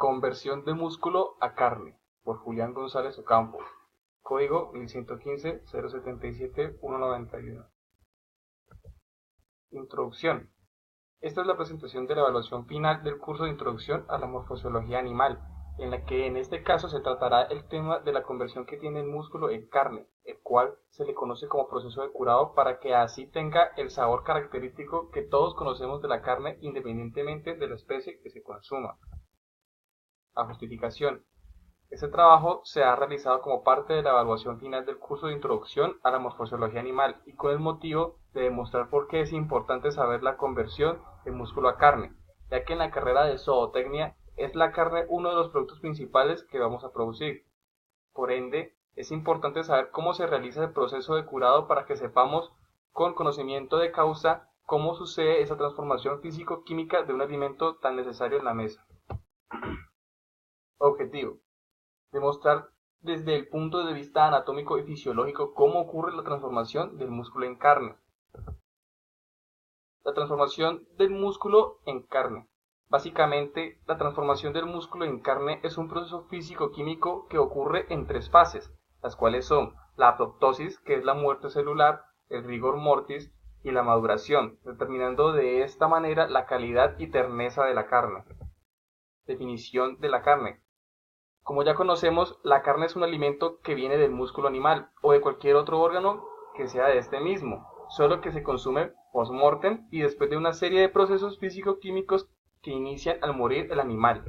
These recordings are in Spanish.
Conversión de músculo a carne, por Julián González Ocampo. Código 1115-077-191. Introducción. Esta es la presentación de la evaluación final del curso de Introducción a la Morfosiología Animal, en la que en este caso se tratará el tema de la conversión que tiene el músculo en carne, el cual se le conoce como proceso de curado para que así tenga el sabor característico que todos conocemos de la carne independientemente de la especie que se consuma. A justificación. Este trabajo se ha realizado como parte de la evaluación final del curso de Introducción a la Morfosiología Animal y con el motivo de demostrar por qué es importante saber la conversión de músculo a carne, ya que en la carrera de zootecnia es la carne uno de los productos principales que vamos a producir. Por ende, es importante saber cómo se realiza el proceso de curado para que sepamos con conocimiento de causa cómo sucede esa transformación físico-química de un alimento tan necesario en la mesa. Objetivo. Demostrar desde el punto de vista anatómico y fisiológico cómo ocurre la transformación del músculo en carne. La transformación del músculo en carne. Básicamente, la transformación del músculo en carne es un proceso físico-químico que ocurre en tres fases, las cuales son la apoptosis, que es la muerte celular, el rigor mortis y la maduración, determinando de esta manera la calidad y terneza de la carne. Definición de la carne. Como ya conocemos, la carne es un alimento que viene del músculo animal o de cualquier otro órgano que sea de este mismo, solo que se consume post-mortem y después de una serie de procesos físico-químicos que inician al morir el animal.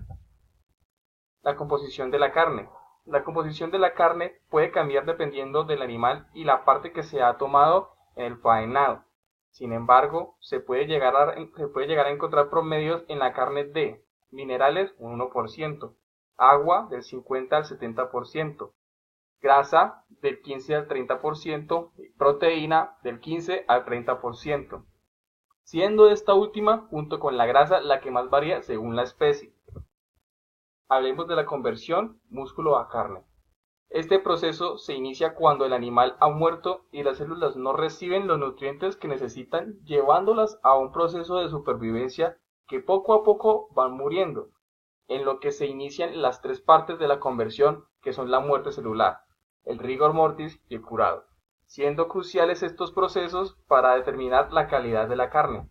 La composición de la carne. La composición de la carne puede cambiar dependiendo del animal y la parte que se ha tomado en el faenado. Sin embargo, se puede llegar a encontrar promedios en la carne de minerales un 1%, agua del 50 al 70%, grasa del 15 al 30%, proteína del 15 al 30%, siendo esta última, junto con la grasa, la que más varía según la especie. Hablemos de la conversión músculo a carne. Este proceso se inicia cuando el animal ha muerto y las células no reciben los nutrientes que necesitan, llevándolas a un proceso de supervivencia que poco a poco van muriendo, en lo que se inician las tres partes de la conversión, que son la muerte celular, el rigor mortis y el curado, siendo cruciales estos procesos para determinar la calidad de la carne.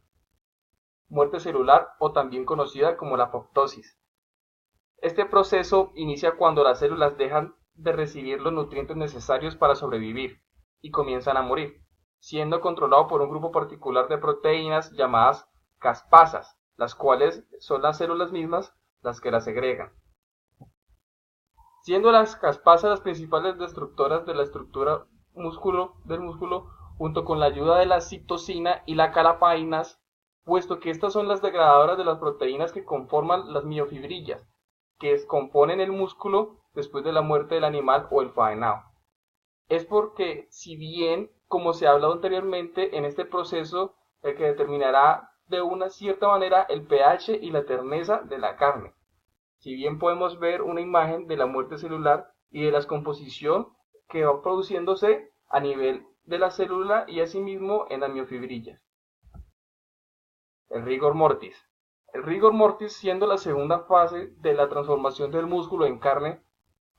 Muerte celular, o también conocida como la apoptosis. Este proceso inicia cuando las células dejan de recibir los nutrientes necesarios para sobrevivir y comienzan a morir, siendo controlado por un grupo particular de proteínas llamadas caspasas, las cuales son las células mismas las que las segregan. Siendo las caspasas las principales destructoras de la estructura del músculo, junto con la ayuda de la citosina y la calapainas, puesto que estas son las degradadoras de las proteínas que conforman las miofibrillas, que componen el músculo después de la muerte del animal o el faenado. Es porque, si bien, como se ha hablado anteriormente, en este proceso el que determinará de una cierta manera el pH y la terneza de la carne. Si bien podemos ver una imagen de la muerte celular y de la descomposición que va produciéndose a nivel de la célula y asimismo en las miofibrillas. El rigor mortis. El rigor mortis, siendo la segunda fase de la transformación del músculo en carne,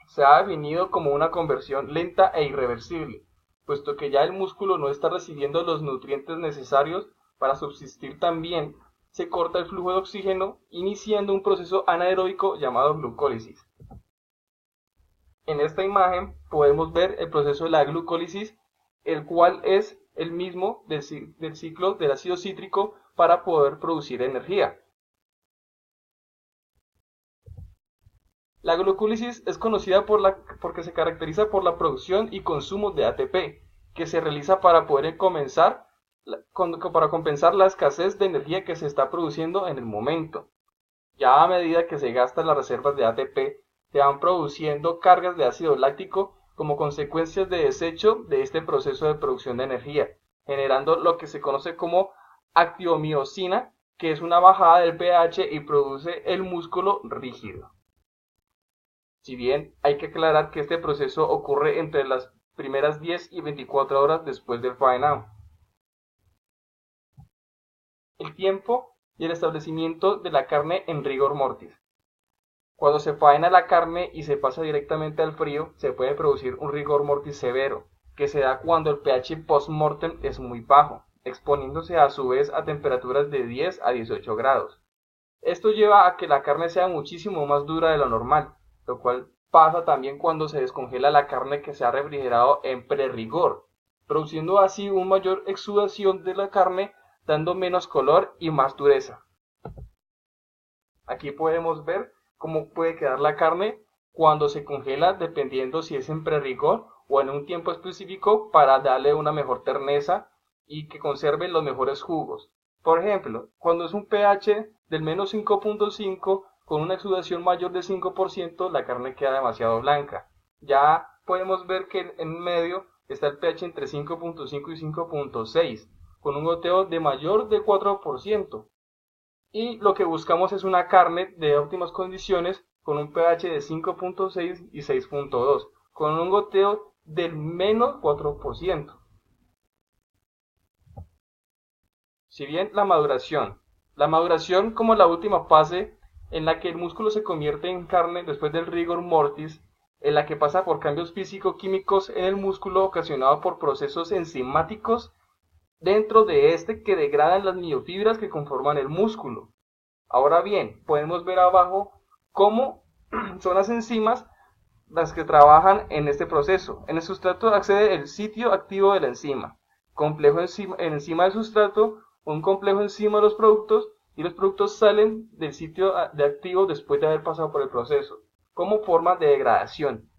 se ha definido como una conversión lenta e irreversible, puesto que ya el músculo no está recibiendo los nutrientes necesarios para subsistir. También se corta el flujo de oxígeno, iniciando un proceso anaeróbico llamado glucólisis. En esta imagen podemos ver el proceso de la glucólisis, el cual es el mismo del ciclo del ácido cítrico para poder producir energía. La glucólisis es conocida porque se caracteriza por la producción y consumo de ATP, que se realiza para poder compensar la escasez de energía que se está produciendo en el momento. Ya a medida que se gastan las reservas de ATP, se van produciendo cargas de ácido láctico como consecuencias de desecho de este proceso de producción de energía, generando lo que se conoce como actiomiosina, que es una bajada del pH y produce el músculo rígido. Si bien hay que aclarar que este proceso ocurre entre las primeras 10 y 24 horas después del faenado. El tiempo y el establecimiento de la carne en rigor mortis. Cuando se faena la carne y se pasa directamente al frío, se puede producir un rigor mortis severo, que se da cuando el pH post-mortem es muy bajo, exponiéndose a su vez a temperaturas de 10 a 18 grados. Esto lleva a que la carne sea muchísimo más dura de lo normal, lo cual pasa también cuando se descongela la carne que se ha refrigerado en prerrigor, produciendo así una mayor exudación de la carne, dando menos color y más dureza. Aquí podemos ver cómo puede quedar la carne cuando se congela, dependiendo si es en prerrigor o en un tiempo específico, para darle una mejor terneza y que conserve los mejores jugos. Por ejemplo, cuando es un pH del menos 5.5 con una exudación mayor de 5%, la carne queda demasiado blanca. Ya podemos ver que en medio está el pH entre 5.5 y 5.6, con un goteo de mayor de 4%. Y lo que buscamos es una carne de óptimas condiciones con un pH de 5.6 y 6.2, con un goteo del menos 4%. Si bien la maduración como la última fase en la que el músculo se convierte en carne después del rigor mortis, en la que pasa por cambios físico-químicos en el músculo ocasionados por procesos enzimáticos dentro de este que degradan las miofibras que conforman el músculo. Ahora bien, podemos ver abajo cómo son las enzimas las que trabajan en este proceso. En el sustrato accede el sitio activo de la enzima, complejo enzima del sustrato, un complejo enzima de los productos, y los productos salen del sitio de activo después de haber pasado por el proceso, como forma de degradación.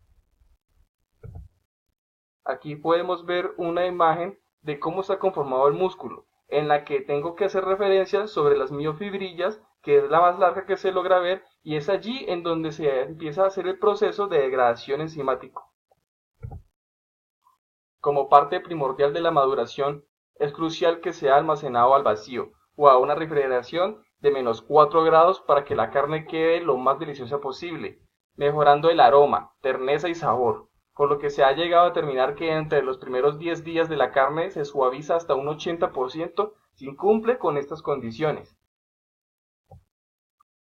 Aquí podemos ver una imagen de cómo está conformado el músculo, en la que tengo que hacer referencia sobre las miofibrillas, que es la más larga que se logra ver, y es allí en donde se empieza a hacer el proceso de degradación enzimático. Como parte primordial de la maduración, es crucial que sea almacenado al vacío o a una refrigeración de menos 4 grados para que la carne quede lo más deliciosa posible, mejorando el aroma, terneza y sabor, por lo que se ha llegado a determinar que entre los primeros 10 días de la carne se suaviza hasta un 80% si cumple con estas condiciones.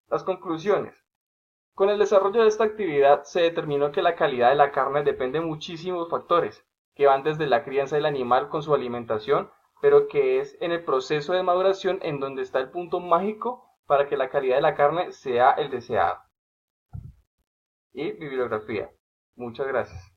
Las conclusiones. Con el desarrollo de esta actividad se determinó que la calidad de la carne depende de muchísimos factores, que van desde la crianza del animal con su alimentación, pero que es en el proceso de maduración en donde está el punto mágico para que la calidad de la carne sea el deseado. Y bibliografía. Muchas gracias.